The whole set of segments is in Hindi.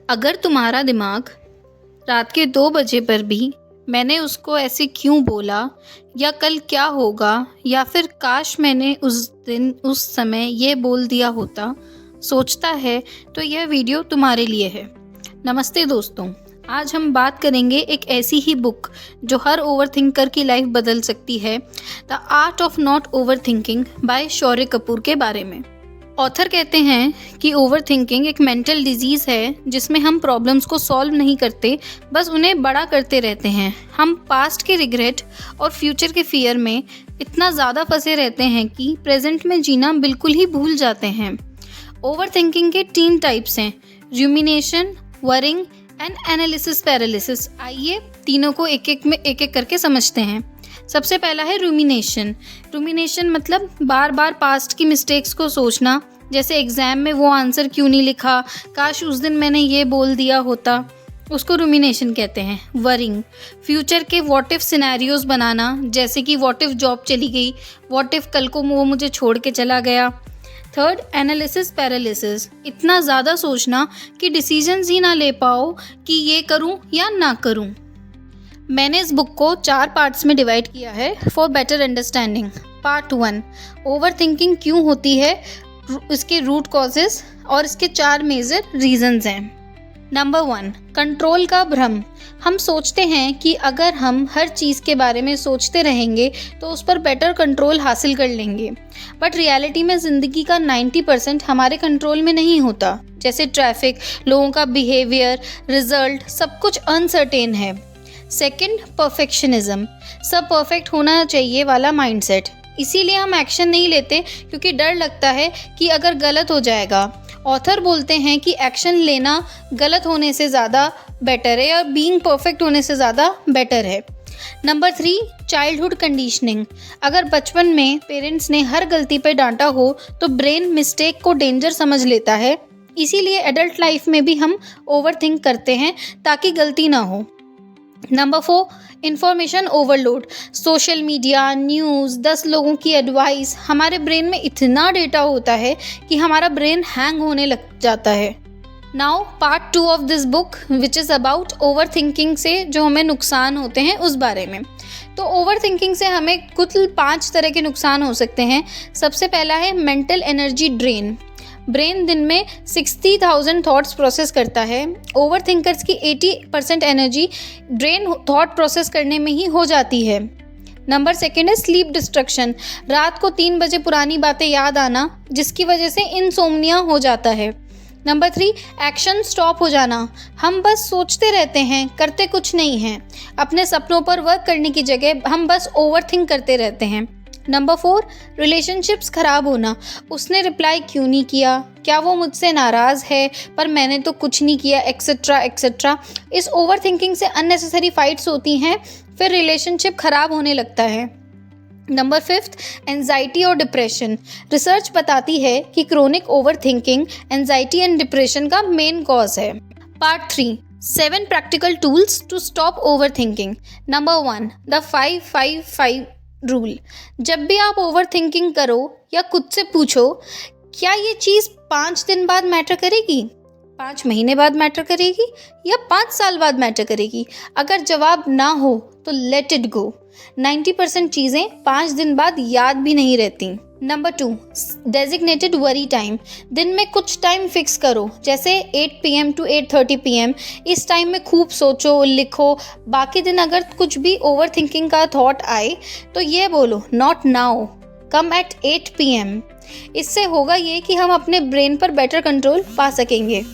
अगर तुम्हारा दिमाग रात के 2 बजे पर भी मैंने उसको ऐसे क्यों बोला, या कल क्या होगा, या फिर काश मैंने उस दिन उस समय ये बोल दिया होता सोचता है, तो यह वीडियो तुम्हारे लिए है। नमस्ते दोस्तों, आज हम बात करेंगे एक ऐसी ही बुक जो हर ओवरथिंकर की लाइफ बदल सकती है, the art of not overthinking by Shaurya Kapoor के बारे में। ऑथर कहते हैं कि ओवरथिंकिंग एक मेंटल डिजीज़ है जिसमें हम प्रॉब्लम्स को सॉल्व नहीं करते, बस उन्हें बड़ा करते रहते हैं। हम पास्ट के रिग्रेट और फ्यूचर के फियर में इतना ज़्यादा फंसे रहते हैं कि प्रेजेंट में जीना बिल्कुल ही भूल जाते हैं। ओवरथिंकिंग के 3 टाइप्स हैं, rumination, worrying and analysis paralysis. आइए तीनों को एक एक करके समझते हैं। सबसे पहला है रूमिनेशन। रूमिनेशन मतलब बार बार पास्ट की मिस्टेक्स को सोचना, जैसे एग्ज़ाम में वो आंसर क्यों नहीं लिखा, काश उस दिन मैंने ये बोल दिया होता, उसको रूमिनेशन कहते हैं। वरिंग, फ्यूचर के व्हाट इफ़ सिनेरियोज बनाना, जैसे कि व्हाट इफ़ जॉब चली गई, व्हाट इफ़ कल को वो मुझे छोड़ के चला गया। थर्ड, एनालिसिस पैरालिसिस, इतना ज़्यादा सोचना कि डिसीजंस ही ना ले पाओ कि ये करूं या ना करूं। मैंने इस बुक को 4 पार्ट्स में डिवाइड किया है for better understanding. Part 1, overthinking क्यों होती है, इसके रूट कॉजेस और इसके 4 मेजर रीजंस हैं। नंबर 1, कंट्रोल का भ्रम। हम सोचते हैं कि अगर हम हर चीज़ के बारे में सोचते रहेंगे तो उस पर बेटर कंट्रोल हासिल कर लेंगे, बट रियलिटी में ज़िंदगी का 90% हमारे कंट्रोल में नहीं होता। जैसे ट्रैफिक, लोगों का बिहेवियर, रिजल्ट, सब कुछ अनसर्टेन है। सेकंड, परफेक्शनिज्म, सब परफेक्ट होना चाहिए वाला माइंडसेट। इसीलिए हम एक्शन नहीं लेते क्योंकि डर लगता है कि अगर गलत हो जाएगा। ऑथर बोलते हैं कि एक्शन लेना गलत होने से ज़्यादा बेटर है और बीइंग परफेक्ट होने से ज़्यादा बेटर है। Number 3, childhood conditioning. अगर बचपन में पेरेंट्स ने हर गलती पर डांटा हो तो ब्रेन मिस्टेक को डेंजर समझ लेता है, इसीलिए एडल्ट लाइफ में भी हम ओवरथिंक करते हैं ताकि गलती ना हो। Number 4, information overload. Social media, news, 10 लोगों की एडवाइस, हमारे ब्रेन में इतना डेटा होता है कि हमारा ब्रेन हैंग होने लग जाता है। Now part 2 of this book which is about over thinking से जो हमें नुकसान होते हैं उस बारे में। तो ओवर थिंकिंग से हमें कुल 5 तरह के नुकसान हो सकते हैं। सबसे पहला है मेंटल एनर्जी ड्रेन। ब्रेन दिन में 60,000 थॉट्स प्रोसेस करता है। ओवर थिंकर्स की 80% एनर्जी ड्रेन थॉट प्रोसेस करने में ही हो जाती है। नंबर 2 है स्लीप डिस्ट्रक्शन। रात को 3 बजे पुरानी बातें याद आना, जिसकी वजह से इनसोम्निया हो जाता है। नंबर 3, एक्शन स्टॉप हो जाना। हम बस सोचते रहते हैं, करते कुछ नहीं हैं। अपने सपनों पर वर्क करने की जगह हम बस ओवर थिंक करते रहते हैं। नंबर 4, रिलेशनशिप्स ख़राब होना। उसने रिप्लाई क्यों नहीं किया, क्या वो मुझसे नाराज़ है, पर मैंने तो कुछ नहीं किया, एक्सेट्रा एक्सेट्रा। इस ओवर थिंकिंग से अननेसेसरी फाइट्स होती हैं, फिर रिलेशनशिप ख़राब होने लगता है। नंबर 5, एंजाइटी और डिप्रेशन। रिसर्च बताती है कि chronic over thinking anxiety and depression का मेन कॉज है। Part 3, 7 practical tools to stop over thinking. Number 1, the 5-5-5 rule. जब भी आप ओवर थिंकिंग करो या खुद से पूछो, क्या ये चीज़ 5 दिन बाद मैटर करेगी, 5 महीने बाद मैटर करेगी, या 5 साल बाद मैटर करेगी? अगर जवाब ना हो तो लेट इट गो। 90% चीज़ें 5 दिन बाद याद भी नहीं रहती। Number 2, designated worry time. दिन में कुछ टाइम फिक्स करो, जैसे 8 PM to 8:30 PM। इस टाइम में खूब सोचो, लिखो। बाकी दिन अगर कुछ भी ओवर थिंकिंग का थॉट आए तो ये बोलो, not now, come at 8 PM। इससे होगा ये कि हम अपने ब्रेन पर बेटर कंट्रोल पा सकेंगे।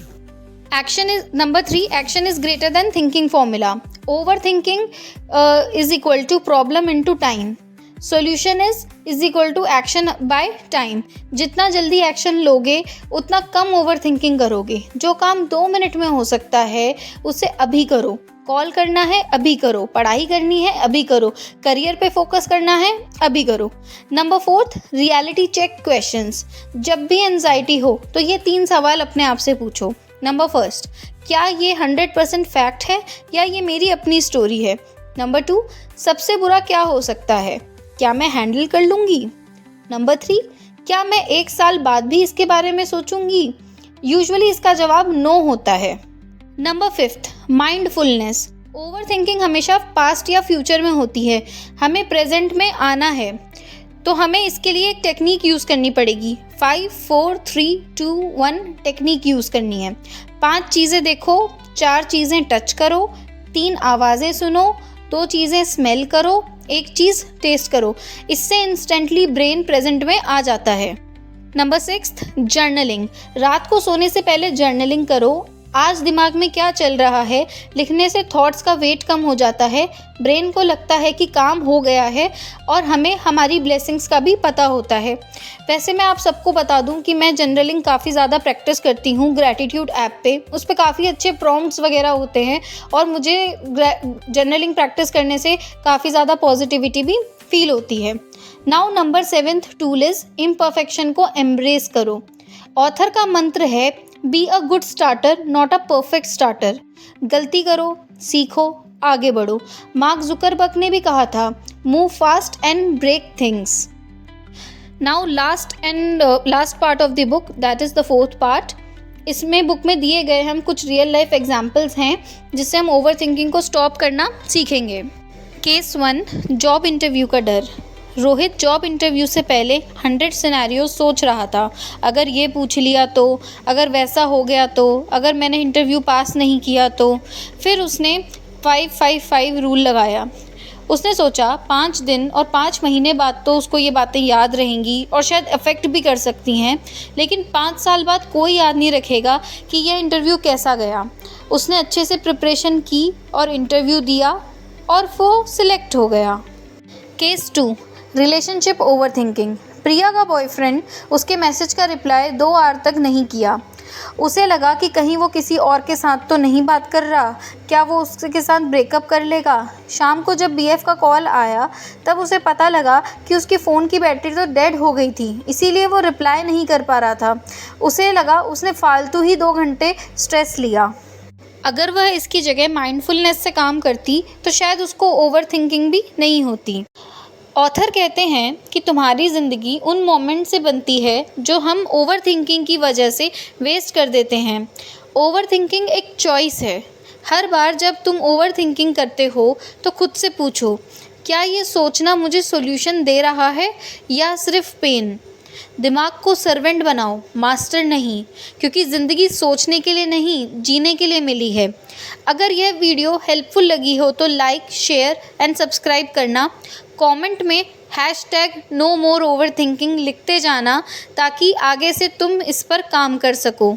Number 3, action is greater than thinking formula. Over thinking is equal to problem into time, solution is equal to action by time. जितना जल्दी एक्शन लोगे उतना कम ओवर थिंकिंग करोगे। जो काम 2 मिनट में हो सकता है उसे अभी करो। कॉल करना है अभी करो, पढ़ाई करनी है अभी करो, करियर पे फोकस करना है अभी करो। Number 4, reality check questions. जब भी एंजाइटी हो तो ये 3 सवाल अपने आप से पूछो। नंबर 1, क्या ये 100% फैक्ट है या ये मेरी अपनी स्टोरी है? नंबर 2, सबसे बुरा क्या हो सकता है, क्या मैं हैंडल कर लूँगी? नंबर 3, क्या मैं 1 साल बाद भी इसके बारे में सोचूंगी? यूजुअली इसका जवाब नो होता है। Number 5, mindfulness. ओवर थिंकिंग हमेशा पास्ट या फ्यूचर में होती है, हमें प्रेजेंट में आना है, तो हमें इसके लिए एक टेक्निक यूज़ करनी पड़ेगी। 5 4 3 2 1 टेक्निक यूज़ करनी है। 5 चीज़ें देखो, 4 चीज़ें टच करो, 3 आवाज़ें सुनो, 2 चीज़ें स्मेल करो, 1 चीज़ टेस्ट करो। इससे इंस्टेंटली ब्रेन प्रेजेंट में आ जाता है। Number 6, journaling. रात को सोने से पहले जर्नलिंग करो। आज दिमाग में क्या चल रहा है, लिखने से थॉट्स का वेट कम हो जाता है, ब्रेन को लगता है कि काम हो गया है और हमें हमारी ब्लेसिंग्स का भी पता होता है। वैसे मैं आप सबको बता दूं कि मैं जर्नलिंग काफ़ी ज़्यादा प्रैक्टिस करती हूँ ग्रैटिट्यूड ऐप पे। उस पर काफ़ी अच्छे प्रॉम्प्ट्स वगैरह होते हैं और मुझे जर्नलिंग प्रैक्टिस करने से काफ़ी ज़्यादा पॉजिटिविटी भी फील होती है। Now number 7th tool is imperfection को एम्ब्रेस करो। ऑथर का मंत्र है, be a good starter not a perfect starter. गलती करो, सीखो, आगे बढ़ो। मार्क जुकरबर्ग ने भी कहा था, move fast and break things. Now last part of the book, that is the 4th part. इसमें बुक में दिए गए हम कुछ रियल लाइफ एग्जाम्पल्स हैं जिससे हम ओवर थिंकिंग को स्टॉप करना सीखेंगे। केस 1, जॉब इंटरव्यू का डर। रोहित जॉब इंटरव्यू से पहले 100 सिनेरियो सोच रहा था। अगर ये पूछ लिया तो, अगर वैसा हो गया तो, अगर मैंने इंटरव्यू पास नहीं किया तो। फिर उसने 5-5-5 रूल लगाया। उसने सोचा 5 दिन और 5 महीने बाद तो उसको ये बातें याद रहेंगी और शायद अफेक्ट भी कर सकती हैं, लेकिन 5 साल बाद कोई याद नहीं रखेगा कि यह इंटरव्यू कैसा गया। उसने अच्छे से प्रिपरेशन की और इंटरव्यू दिया और वो सिलेक्ट हो गया। Case 2, relationship over thinking. Priya का बॉयफ्रेंड उसके मैसेज का रिप्लाई 2 आवर तक नहीं किया। उसे लगा कि कहीं वो किसी और के साथ तो नहीं बात कर रहा, क्या वो उसके साथ ब्रेकअप कर लेगा। शाम को जब बीएफ का कॉल आया तब उसे पता लगा कि उसके फ़ोन की बैटरी तो डेड हो गई थी, इसीलिए वो रिप्लाई नहीं कर पा रहा था। उसे लगा उसने फालतू ही 2 घंटे स्ट्रेस लिया। अगर वह इसकी जगह माइंडफुलनेस से काम करती तो शायद उसको ओवर थिंकिंग भी नहीं होती। ऑथर कहते हैं कि तुम्हारी ज़िंदगी उन मोमेंट से बनती है जो हम ओवर थिंकिंग की वजह से वेस्ट कर देते हैं। ओवर थिंकिंग एक चॉइस है। हर बार जब तुम ओवर थिंकिंग करते हो तो खुद से पूछो, क्या ये सोचना मुझे सॉल्यूशन दे रहा है या सिर्फ पेन। दिमाग को सर्वेंट बनाओ, मास्टर नहीं, क्योंकि ज़िंदगी सोचने के लिए नहीं, जीने के लिए मिली है। अगर यह वीडियो हेल्पफुल लगी हो तो लाइक, शेयर एंड सब्सक्राइब करना। कमेंट में #NoMoreOverThinking लिखते जाना ताकि आगे से तुम इस पर काम कर सको।